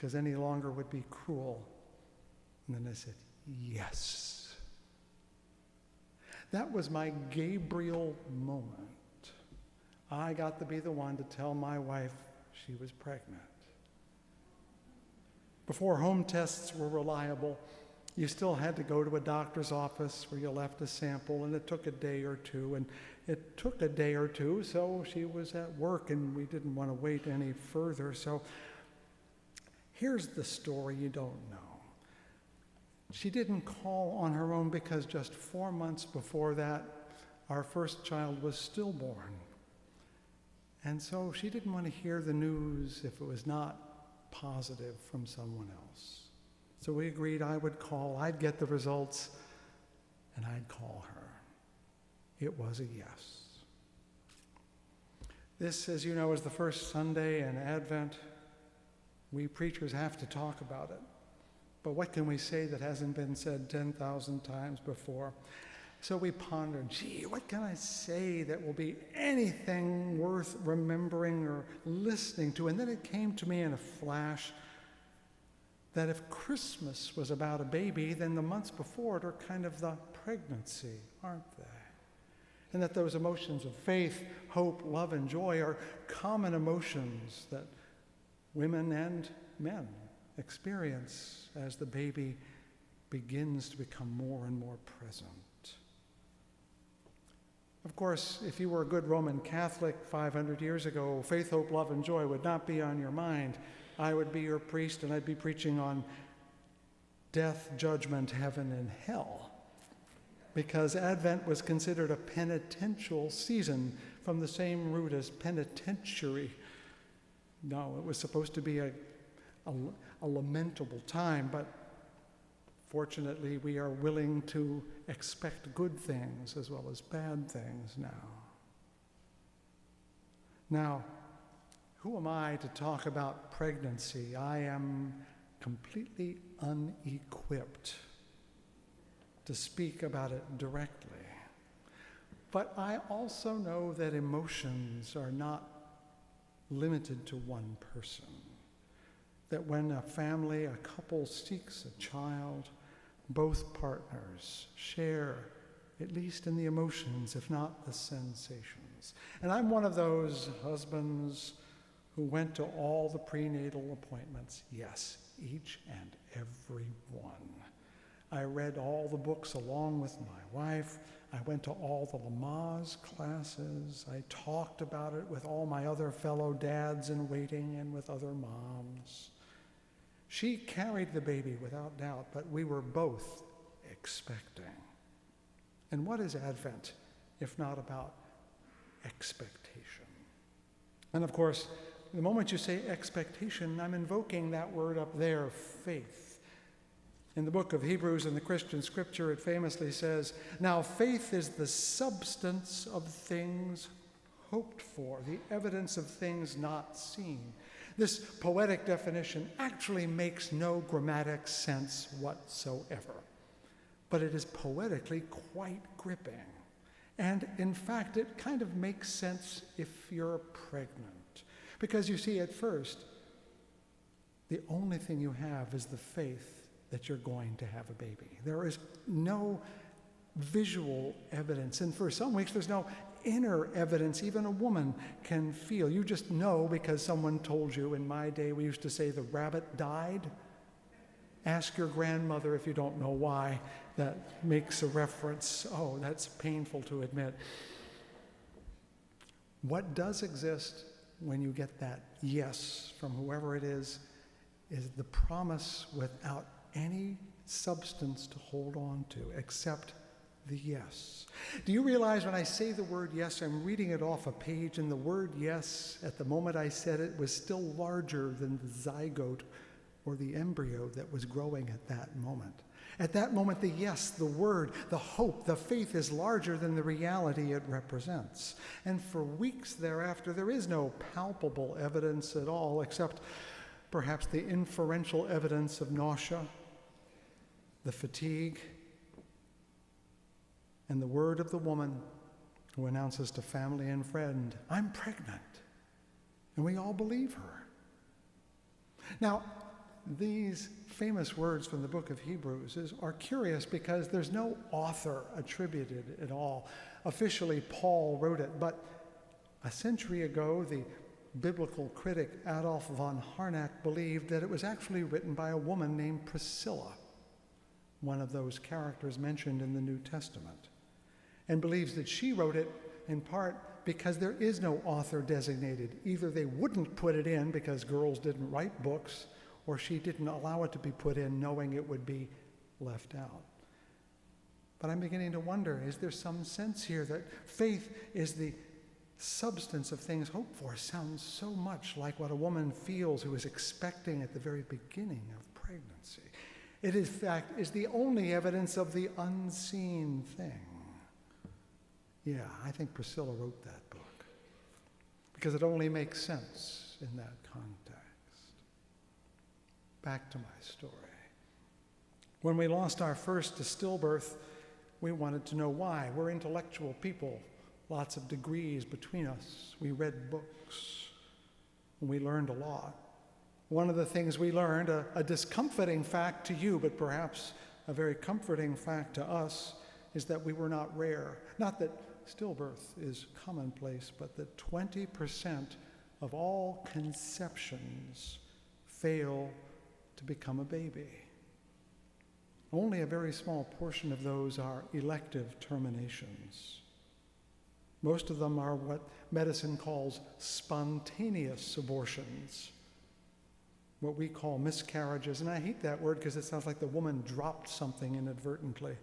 because any longer would be cruel. And then I said, yes. That was my Gabriel moment. I got to be the one to tell my wife she was pregnant. Before home tests were reliable, you still had to go to a doctor's office where you left a sample, and it took a day or two. And it took a day or two, so she was at work, and we didn't want to wait any further. So here's the story you don't know. She didn't call on her own because just 4 months before that, our first child was stillborn. And so she didn't want to hear the news if it was not positive from someone else. So we agreed I would call, I'd get the results, and I'd call her. It was a yes. This, as you know, is the first Sunday in Advent. We preachers have to talk about it. But what can we say that hasn't been said 10,000 times before? So we pondered, gee, what can I say that will be anything worth remembering or listening to? And then it came to me in a flash that if Christmas was about a baby, then the months before it are kind of the pregnancy, aren't they? And that those emotions of faith, hope, love, and joy are common emotions that women and men experience as the baby begins to become more and more present. Of course, if you were a good Roman Catholic 500 years ago, faith, hope, love, and joy would not be on your mind. I would be your priest, and I'd be preaching on death, judgment, heaven, and hell, because Advent was considered a penitential season from the same root as penitentiary. No, it was supposed to be a lamentable time, but fortunately we are willing to expect good things as well as bad things now. Now, who am I to talk about pregnancy? I am completely unequipped to speak about it directly. But I also know that emotions are not limited to one person. That when a family, a couple seeks a child, both partners share, at least in the emotions, if not the sensations. And I'm one of those husbands who went to all the prenatal appointments. Yes, each and every one. I read all the books along with my wife. I went to all the Lamaze classes. I talked about it with all my other fellow dads in waiting and with other moms. She carried the baby without doubt, but we were both expecting. And what is Advent if not about expectation? And of course, the moment you say expectation, I'm invoking that word up there, faith. In the book of Hebrews in the Christian scripture, it famously says, "Now faith is the substance of things hoped for, the evidence of things not seen." This poetic definition actually makes no grammatic sense whatsoever, but it is poetically quite gripping. And in fact, it kind of makes sense if you're pregnant. Because you see, at first, the only thing you have is the faith that you're going to have a baby. There is no visual evidence, and for some weeks there's no inner evidence even a woman can feel. You just know because someone told you. In my day, we used to say the rabbit died. Ask your grandmother if you don't know why. That makes a reference. Oh, that's painful to admit. What does exist when you get that yes from whoever it is the promise without any substance to hold on to except the yes. Do you realize when I say the word yes, I'm reading it off a page, and the word yes, at the moment I said it, was still larger than the zygote or the embryo that was growing at that moment. At that moment, the yes, the word, the hope, the faith is larger than the reality it represents. And for weeks thereafter, there is no palpable evidence at all, except perhaps the inferential evidence of nausea, the fatigue, and the word of the woman who announces to family and friend, "I'm pregnant." And we all believe her. Now, these famous words from the book of Hebrews are curious because there's no author attributed at all. Officially, Paul wrote it, but a century ago, the biblical critic Adolf von Harnack believed that it was actually written by a woman named Priscilla, one of those characters mentioned in the New Testament, and believes that she wrote it in part because there is no author designated. Either they wouldn't put it in because girls didn't write books, or she didn't allow it to be put in knowing it would be left out. But I'm beginning to wonder, is there some sense here that faith is the substance of things hoped for? Sounds so much like what a woman feels who is expecting at the very beginning of pregnancy. It, in fact, is the only evidence of the unseen thing. Yeah, I think Priscilla wrote that book because it only makes sense in that context. Back to my story. When we lost our first to stillbirth, we wanted to know why. We're intellectual people, lots of degrees between us. We read books, and we learned a lot. One of the things we learned, a discomforting fact to you, but perhaps a very comforting fact to us, is that we were not rare. Not that stillbirth is commonplace, but that 20% of all conceptions fail to become a baby. Only a very small portion of those are elective terminations. Most of them are what medicine calls spontaneous abortions, what we call miscarriages. And I hate that word because it sounds like the woman dropped something inadvertently.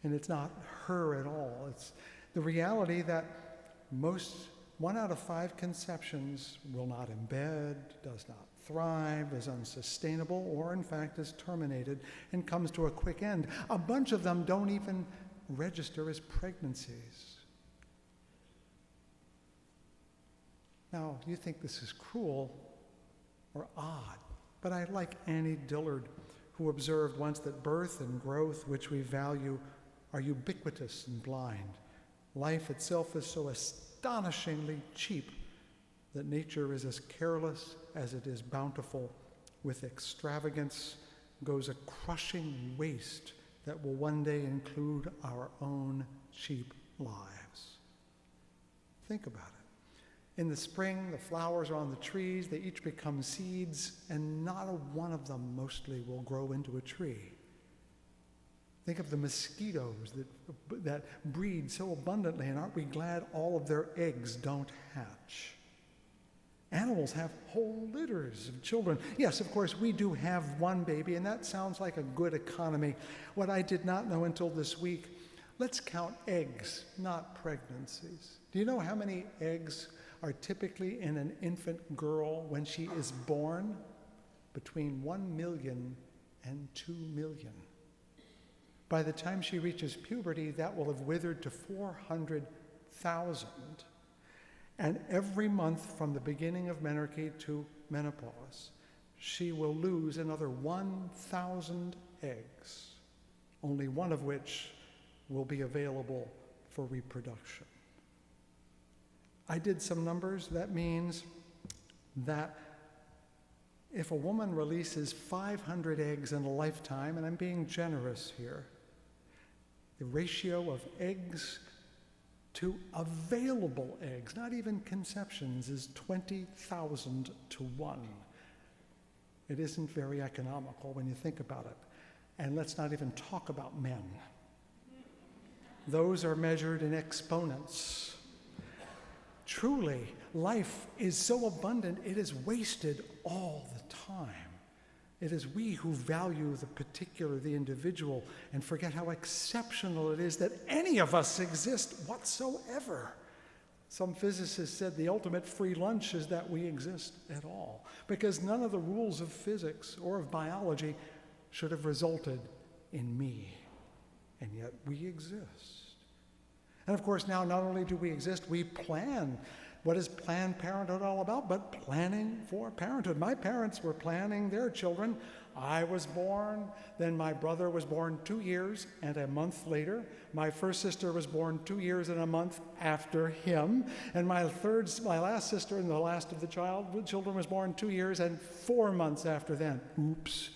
And it's not her at all. It's the reality that 1 out of 5 conceptions will not embed, does not thrive, is unsustainable, or in fact is terminated and comes to a quick end. A bunch of them don't even register as pregnancies. Now, you think this is cruel or odd, but I like Annie Dillard, who observed once that birth and growth, which we value, are ubiquitous and blind. Life itself is so astonishingly cheap that nature is as careless as it is bountiful. With extravagance goes a crushing waste that will one day include our own cheap lives. Think about it. In the spring, the flowers are on the trees, they each become seeds, and not a one of them mostly will grow into a tree. Think of the mosquitoes that breed so abundantly, and aren't we glad all of their eggs don't hatch? Animals have whole litters of children. Yes, of course, we do have one baby, and that sounds like a good economy. What I did not know until this week, let's count eggs, not pregnancies. Do you know how many eggs are typically in an infant girl when she is born? Between 1 million and 2 million. By the time she reaches puberty, that will have withered to 400,000. And every month from the beginning of menarche to menopause, she will lose another 1,000 eggs, only one of which will be available for reproduction. I did some numbers. That means that if a woman releases 500 eggs in a lifetime, and I'm being generous here, the ratio of eggs to available eggs, not even conceptions, is 20,000 to 1. It isn't very economical when you think about it. And let's not even talk about men. Those are measured in exponents. Truly, life is so abundant, it is wasted all the time. It is we who value the particular, the individual, and forget how exceptional it is that any of us exist whatsoever. Some physicists said the ultimate free lunch is that we exist at all, because none of the rules of physics or of biology should have resulted in me, and yet we exist. And of course, now not only do we exist, we plan What is Planned Parenthood all about? But planning for parenthood. My parents were planning their children. I was born, then my brother was born 2 years and a month later. My first sister was born 2 years and a month after him. And my last sister and the last of the children was born 2 years and 4 months after then. Oops.